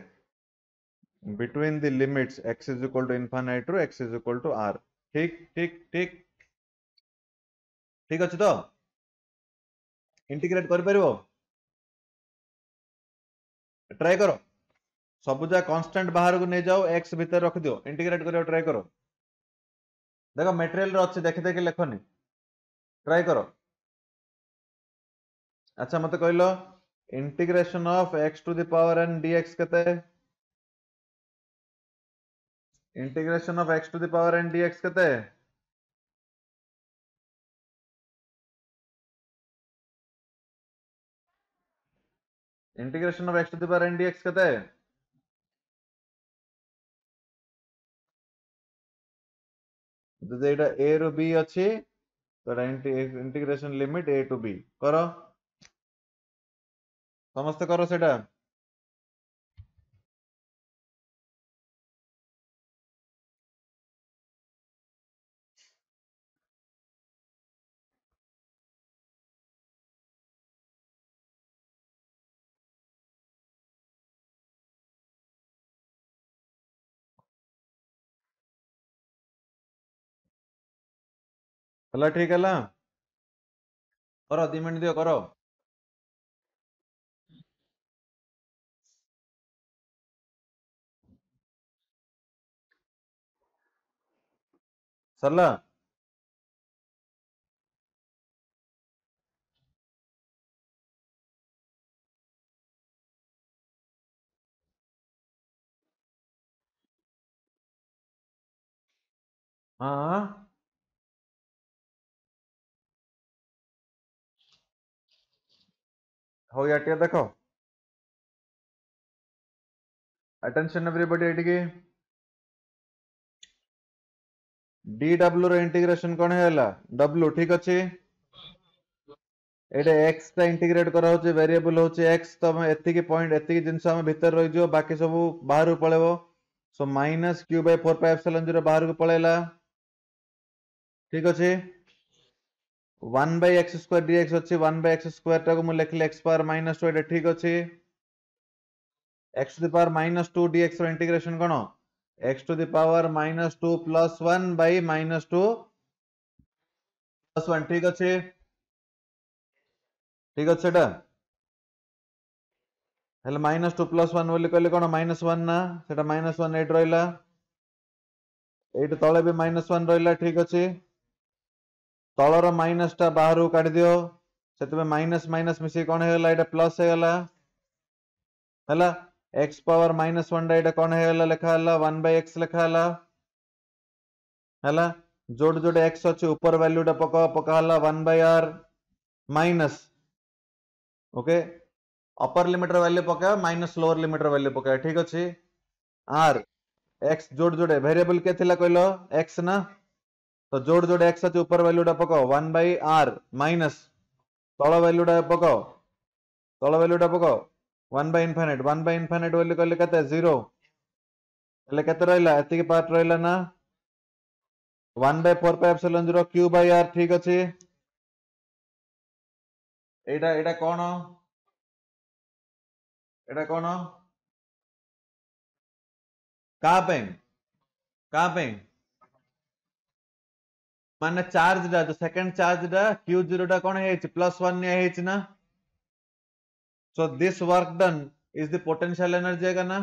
between the limits x is equal to infinite to x is equal to r ठीक ठीक ठीक ठीक अछि तो इंटीग्रेट कर परबो ट्राई करो सबुजा कांस्टेंट बाहर को नहीं जाओ x भीतर रख दियो इंटीग्रेट करियो ट्राई करो देखो मटेरियल रो अछि देखे देखे लेखनी ट्राई करो अच्छा मते कहलो integration of x to the power n dx केते integration of x to the power n dx केते integration of x to the power n dx केते যদি এটা a रो b ଅଛି तो integration limit a to b करो समस्त करो सेटा हला ठीक हला करो 2 मिनट दियो करो सरला हां हो याटिया देखो अटेंशन एवरीबॉडी एटिके dw रो इंटीग्रेशन कोन हैला w ठीक अछि एटे x ता इंटीग्रेट करा होचे वेरिएबल होचे x तो हम एति के पॉइंट एति के जिंस हम भीतर रहि जो बाकी सब बाहर पळेबो so minus q by 4 pi epsilon 0 बाहर को पळेला ठीक अछि 1 by x square dx अच्छी 1 by x square टा को मु लिखले x पावर -2 एटा ठीक अछि x to the power -2 dx रो इंटीग्रेशन कोन x to the power -2 plus 1 by -2 plus 1 ठीक अछि एटा हेले -2 plus 1 बोली कहले कोन -1 ना सेटा -1 8 रहिला 8 तळे भी -1 रहिला ठीक अछि तळर माइनस टा बाहर को काढ दियो सेते में माइनस माइनस मिसी कोन हेला एटा प्लस हेला हला x पावर -1 डा एटा कोन हेला लिखा हला 1 by x लिखा हला जोड़ जोड़ x अछि ऊपर वैल्यू टा पका हला 1 by r minus okay upper limit रो वैल्यू पका माइनस लोअर लिमिट रो वैल्यू पका ठीक अछि r x जोड़ जोड़ वेरिएबल के थिला कहलो x ना तो जोड़ जोड़ x अछि ऊपर वैल्यू टा पकाओ 1 by r माइनस तळ वैल्यू टा पकाओ तळ वैल्यू टा पकाओ 1 by infinite वैल्यू कहले कते 0 એટલે કેતે રહિલા એତିକି પાર્ટ રહિલા ના 1 by 4 pi epsilon 0 q by r ठीक अछि एटा एटा कोन का पे माने चार्ज डा जो सेकंड चार्ज डा q0 डा कोन है +1 ने है ना so this work done is the potential energy का ना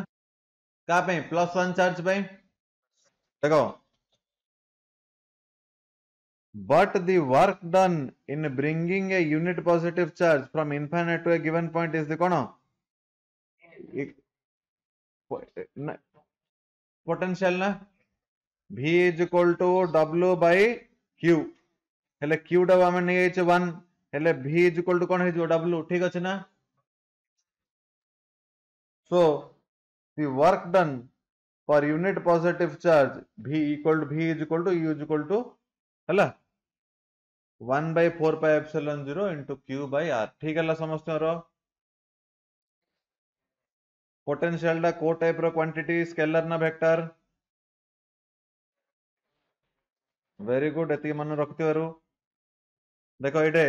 का पे +1 चार्ज पे देखो but the work done in bringing a unit positive charge from infinite to a given point is the cone potential ना v is equal to w by q हेले q डा हम नहीं है 1 हेले v is equal to कोन है जो w ठीक अछि ना so the work done for unit positive charge v is equal to u is equal to हला 1 by 4 pi epsilon 0 into q by r ठीक है समस्त पोटेंशियल डा को टाइप रो क्वांटिटी स्केलर ना वेक्टर वेरी गुड एति मन रखतिबारु देखो एटे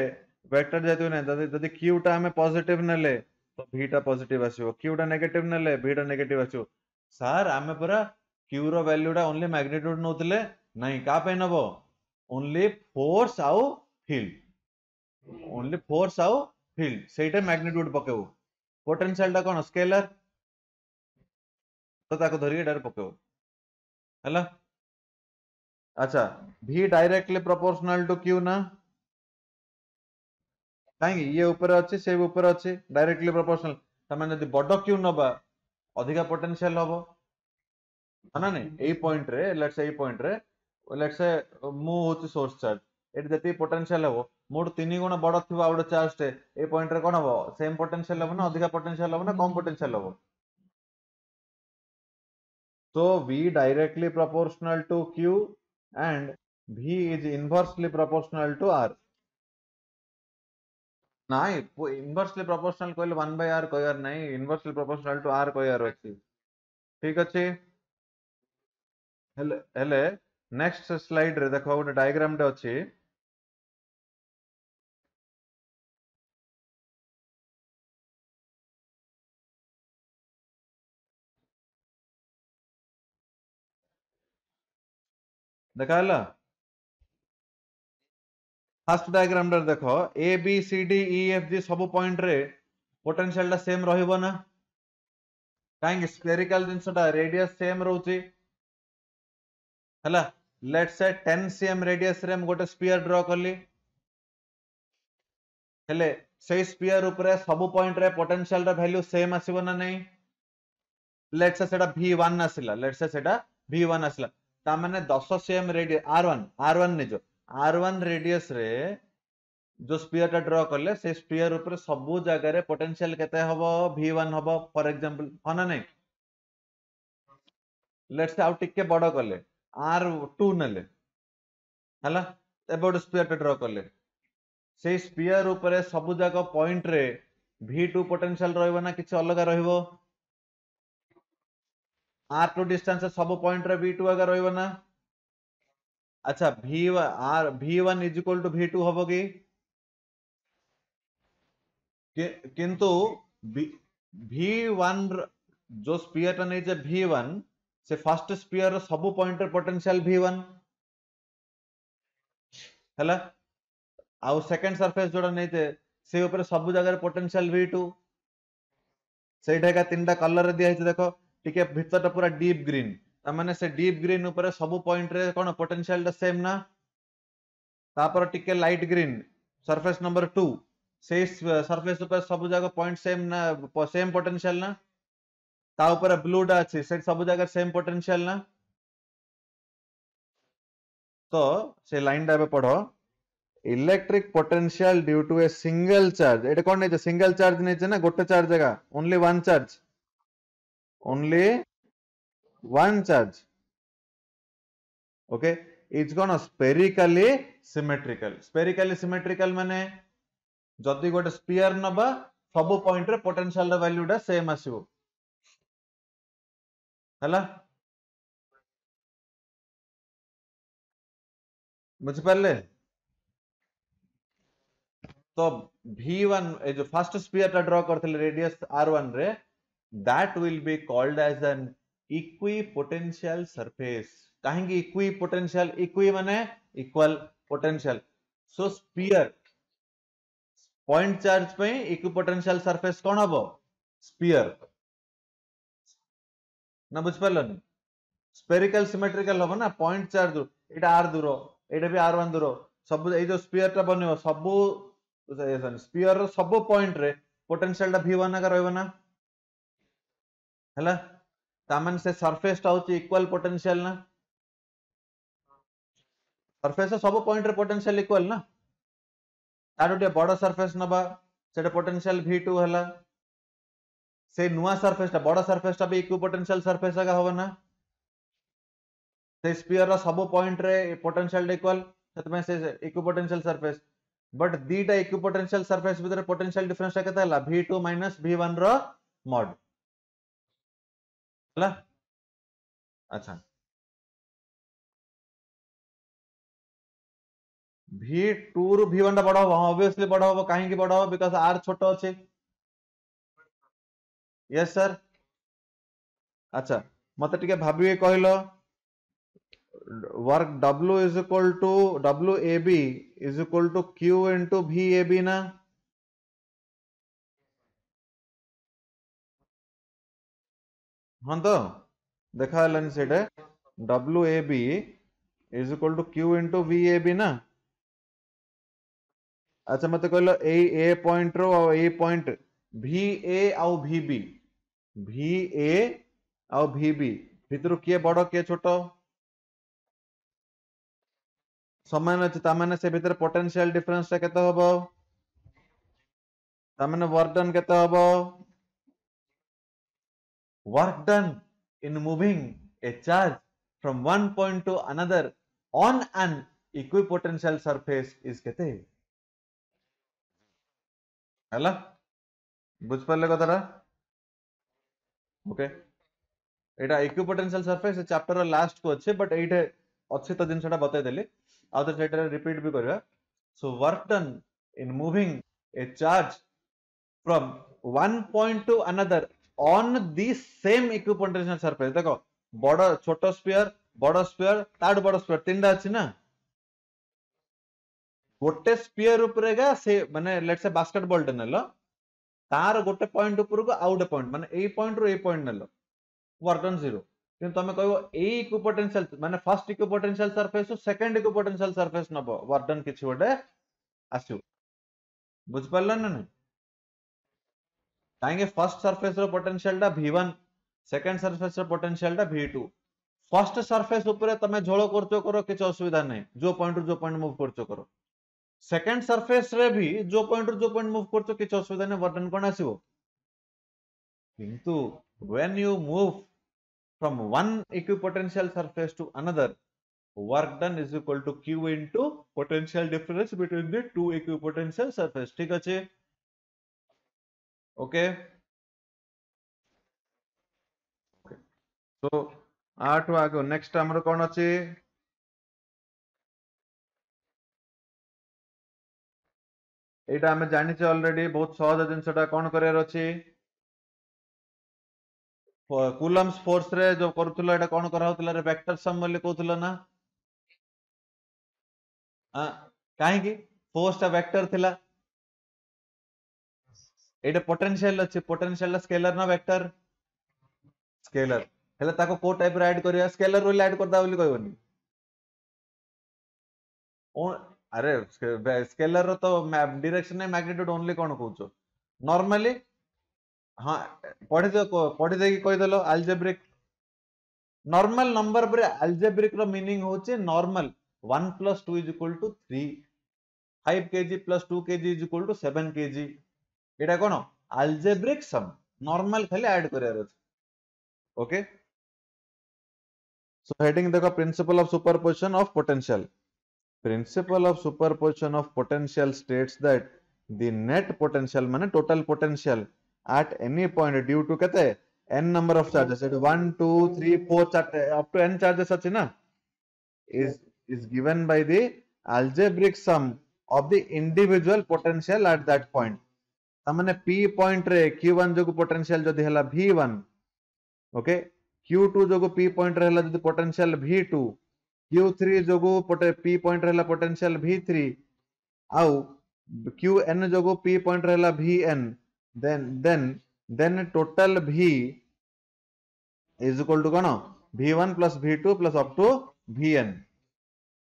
वेक्टर जेतु ने जदि q टा हमें पॉजिटिव नेले तो v टा पॉजिटिव आसीबो q टा नेगेटिव नेले v टा नेगेटिव आसीबो सर हमें पूरा q रो वैल्यू टा ओनली मैग्नीट्यूड नोतले नहीं का पे नबो ओनली फोर्स आउ फील्ड ओनली फोर्स आउ फील्ड सेटा मैग्नीट्यूड पकेबो पोटेंशियल टा कोन स्केलर तो ताको धरि एटार पकेबो हला अच्छा v directly proportional to q ना कहीं ये ऊपर अच्छे से ऊपर अच्छे डायरेक्टली प्रोपोर्शनल तमाने यदि बड़ क्यू नबा अधिका पोटेंशियल हबो ना नहीं ए पॉइंट रे लेट्स से ए पॉइंट रे लेट्स से मु होची सोर्स चार्ज एट जति पोटेंशियल हबो मोर 3 गुण बड़ थिबा आउट चार्ज टे ए पॉइंट रे कोन हबो सेम पोटेंशियल हबो ना अधिका पोटेंशियल हबो ना कम पोटेंशियल हबो so v directly proportional to q and v is inversely proportional to r नहीं इनवर्सली प्रोपोर्शनल कहले 1 by r कहयार नहीं इनवर्सली प्रोपोर्शनल टू r कहयार अछि ठीक अछि हेले नेक्स्ट स्लाइड रे देखो गोटे डायग्राम टे अछि देखाला फर्स्ट डायग्राम रे देखो a b c d e f g सब पॉइंट रे पोटेंशियल टा सेम रहइबो ना काहे स्फेरिकल जिंसटा रेडियस सेम रहउची हला लेट्स से 10 cm रेडियस रे हम गोटे स्फीयर ड्रा करली हेले से स्फीयर ऊपर सब पॉइंट रे पोटेंशियल रा वैल्यू सेम आसीबो ना नहीं लेट्स से सेटा v1 आसिला लेट्स से सेटा v1 आसिला ता माने 10 cm रेडियस r1 ने जो r1 रेडियस रे जो स्फीयर टा ड्रा करले से स्फीयर ऊपर सब जगह रे पोटेंशियल केते हबो v1 हबो फॉर एग्जांपल हना नहीं लेट्स से आउ टिके बड़ करले r2 नेले हला एबोड स्फीयर टा ड्रा करले से स्फीयर ऊपर सब जगह पॉइंट रे v2 पोटेंशियल रहइबो ना किछ अलग रहइबो r2 डिस्टेंस सब पॉइंट रे v2 अगर रहइबो ना अच्छा v1 is equal to v2 हबो की किंतु v1 जो स्फीयर टा नै जे v1 से फर्स्ट स्फीयर सब पॉइंट रे पोटेंशियल v1 हला आउ सेकंड सरफेस जोड़ा नै जे से ऊपर सब जगह पोटेंशियल v2 सेटा का तीनटा कलर रे दिया है देखो टिके भीतर टा पूरा डीप ग्रीन ता माने से डीप ग्रीन ऊपर सब पॉइंट रे कोन पोटेंशियल टा सेम ना तापर टिके लाइट ग्रीन सरफेस नंबर 2 से सरफेस ऊपर सब जगह पॉइंट सेम ना सेम पोटेंशियल ना ता ऊपर ब्लू डा अछि से सब जगह सेम पोटेंशियल ना तो से लाइन डा पढ़ो electric potential due to a single charge एटा कोन नै सिंगल चार्ज नै ना गोटे चार्ज जगह only one charge okay is cone spherically symmetrical माने जदि गोटे स्फीयर नबा सब पॉइंट रे पोटेंशियल वैल्यू डा सेम आसीबो हला बुझि पाले तो v1 ए जो फर्स्ट स्फीयर टा ड्रा करथिले रेडियस r1 रे that will be called as an equipotential surface काहेकि इक्विपोटेंशियल इक्वी माने equal potential so sphere point charge पे इक्विपोटेंशियल सरफेस कौन हम स्फीयर ना बुझ पारलनी स्पेरिकल सिमेट्रिकल हम ना पॉइंट चार्ज एटा आर दूर एटा भी r1 दूर सब ए जो स्फीयर टा बनियो सब स्फीयर रो सब पॉइंट रे पोटेंशियल टा v1 का रहबो ना हला तामन से सरफेस टा होची इक्वल पोटेंशियल ना सरफेस सब पॉइंट रे पोटेंशियल इक्वल ना तार गोटे बड़ सरफेस नबा सेटा पोटेंशियल v2 हला से नुआ सरफेस टा बड़ सरफेस टा भी इक्विपोटेंशियल सरफेस का होबो ना से स्फीयर रा सब पॉइंट रे पोटेंशियल इक्वल सेतमे से इक्विपोटेंशियल सरफेस बट दीटा इक्विपोटेंशियल सरफेस भीतर पोटेंशियल डिफरेंस टा केता हला v2 - v1 रो मॉड हला अच्छा v2 रु v1 टा बड़ हो ऑब्वियसली बड़ हो काहे की बड़ हो बिकॉज़ r छोटो अछि यस सर अच्छा मते टिके भाबिए कहलो work W is equal to WAB is equal to Q into VAB ना हाँ तो देखा हलन सेटे WAB is equal to Q into VAB ना अच्छा मते कहलो ए पॉइंट रो और ए पॉइंट VA और VB VA और VB भितर किए बड़ किए छोट समान अछि ता माने से भितर पोटेंशियल डिफरेंस ता केते होबो ता माने वर्क डन केते होबो work done in moving a charge from one point to another on an equipotential surface is केते हला बुझ पाले कथाटा ओके एटा इक्विपोटेंशियल सरफेस चैप्टर लास्ट को अच्छे बट एटे अच्छे तो जिनसटा बतै देली आ तो सेटा रिपीट भी करबा so work done in moving A charge from one point two another on the same equipotential surface देखो बड़ छोटो स्फीयर बड़ स्फीयर ताड बड़ स्फीयर तीनटा अछि ना गोटे स्फीयर ऊपर गा से माने लेट्स से बास्केटबॉल टे नेलो तार गोटे पॉइंट ऊपर को आउट पॉइंट माने ए पॉइंट रो ए पॉइंट नेलो वर्क डन जीरो किंतु तमे कहबो ए इक्विपोटेंशियल माने first equipotential surface to second equipotential surface नबो वर्क डन किछि गोटे आसु बुझ पारल ना नहीं काहेंगे फर्स्ट सरफेस रो पोटेंशियल टा v1 सेकंड सरफेस रो पोटेंशियल टा v2 फर्स्ट सरफेस ऊपर तमे झोलो करचो करो किछ असुविधा नहीं जो पॉइंट टू जो पॉइंट मूव करचो करो सेकंड सरफेस रे भी जो पॉइंट टू जो पॉइंट मूव करचो किछ असुविधा नहीं वर्क डन कोन आसीबो किंतु when you move from one equipotential surface to another work done is equal to q into potential difference between the two equipotential surface ठीक अच्छे ओके तो आठ आगे नेक्स्ट हमर कोन अछि एटा हम जानि छ ऑलरेडी बहुत सहज जिनसटा कोन करैर अछि कूलम्स फोर्स रे जो करूथलो एटा कोन करा होतला रे वेक्टर सम बोली कहूथलो ना काहे की फोर्स ता वेक्टर थिला एटा पोटेंशियल अछि पोटेंशियल स्केलर ना वेक्टर स्केलर हेले ताको को टाइप रे ऐड करिया स्केलर रोल ऐड करदा बोली कहबोनी ओ अरे स्केलर रो तो डायरेक्शन ने मैग्नीट्यूड ओनली कोन कहउछो नॉर्मली हाँ पढ़ी दे कहि देलो अलजेब्रिक नॉर्मल नंबर पर अलजेब्रिक रो मीनिंग होचे नॉर्मल 1 + 2 = 3 5 kg + 2 kg = 7 kg एटा कोन अलजेब्रिक सम नॉर्मल खाली ऐड करियार अछि ओके सो हेडिंग देखो principle of superposition of potential principle of superposition of potential states that the net potential माने total potential at any point due to kete n number of charges it 1 2 3 4 up to n charges achi na is given by the algebraic sum of the individual potential at that point tamane p point रे q1 जो potential जदि हला v1 ओके q2 जो p point रे हला जदि potential v2 Q3 जोगु P point रहला पोटेंशियल V3 आउ Qn जोगु P पॉइंट रहला Vn then total V is equal to कौन V1 plus V2 plus up to Vn।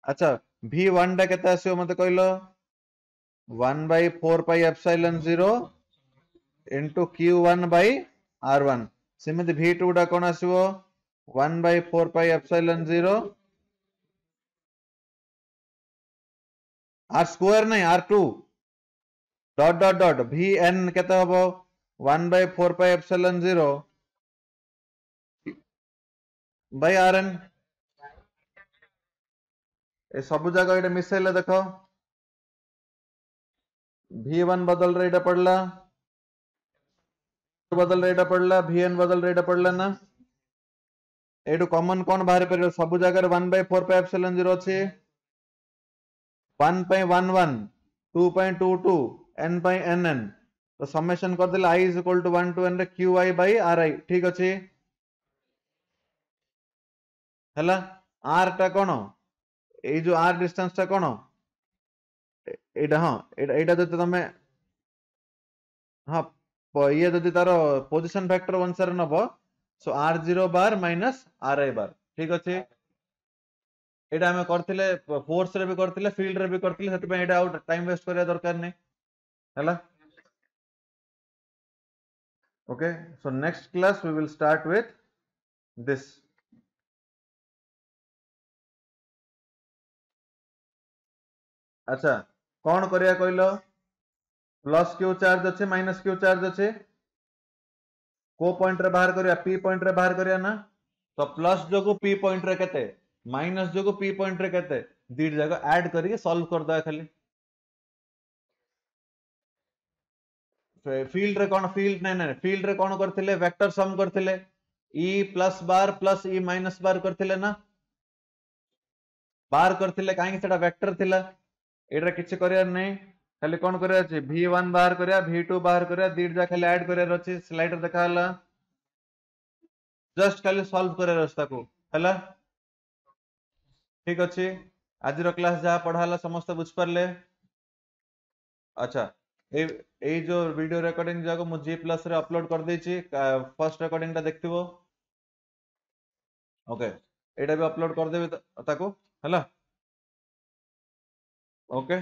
अच्छा V1 टा केते आसीयो मते कहलो 1 by 4 pi epsilon 0 into Q1 by R1 सेमिति V2 टा कोन आसीबो 1 by 4 pi epsilon 0 R square नहीं R2 dot Vn केते हबो 1 by 4 pi epsilon 0 by Rn ए सब जगह एटा मिसेले देखो V1 बदल रे एटा पड़ला बदल रे एटा पड़ला Vn बदल रे एटा पड़ला ना एटू कॉमन कोन बाहर पर सब जगह 1 by 4 pi epsilon 0 अछि 1 by 11 2 by 22 n by nn तो समेशन कर देले I is equal to 1 to n रे qi by ri ठीक अछि हला r टा कोन ए जो r डिस्टेंस टा कोन एटा हां एटा जते तमे हां ये जदि तार पोजीशन फैक्टर अनुसार नबो सो r0 बार माइनस ri बार ठीक अछि एटा हमें करथिले फोर्स रे भी करथिले फील्ड रे भी करथिले सेति पे एटा आउट टाइम वेस्ट करिया दरकार नै हला okay so next class we will start with this अच्छा कौन करिया कहलो प्लस क्यू चार्ज अच्छे माइनस क्यू चार्ज अच्छे को पॉइंट रे बाहर करिया पी पॉइंट रे बाहर करिया ना तो प्लस जोगु पी पॉइंट रे केते माइनस जोगु पी पॉइंट रे केते दीड जगह ऐड करके सॉल्व कर दया खाली फील्ड रे कोन फील्ड नै नै फील्ड रे कोन करथिले वेक्टर सम करथिले e प्लस ई माइनस बार करथिले ना बार करथिले काहे सेटा वेक्टर थिला एटा किछ करिया नै खाली कोन करिया अछि v1 बाहर करिया v2 बाहर करिया दीड जा खाली ऐड करिया अछि स्लाइड रे देखा हला जस्ट खाली सॉल्व करिया रास्ता को हला ठीक अछि आज रो क्लास जा पढ़ा हला समस्त बुझ परले अच्छा ए जो वीडियो रिकॉर्डिंग जाको मु G+ रे अपलोड कर देछि फर्स्ट रिकॉर्डिंग ता देखथिबो ओके एटा भी अपलोड कर देबे ताको हला ओके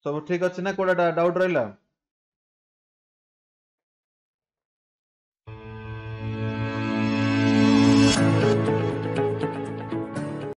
सब ठीक अछि ना कोडा डाउट रहला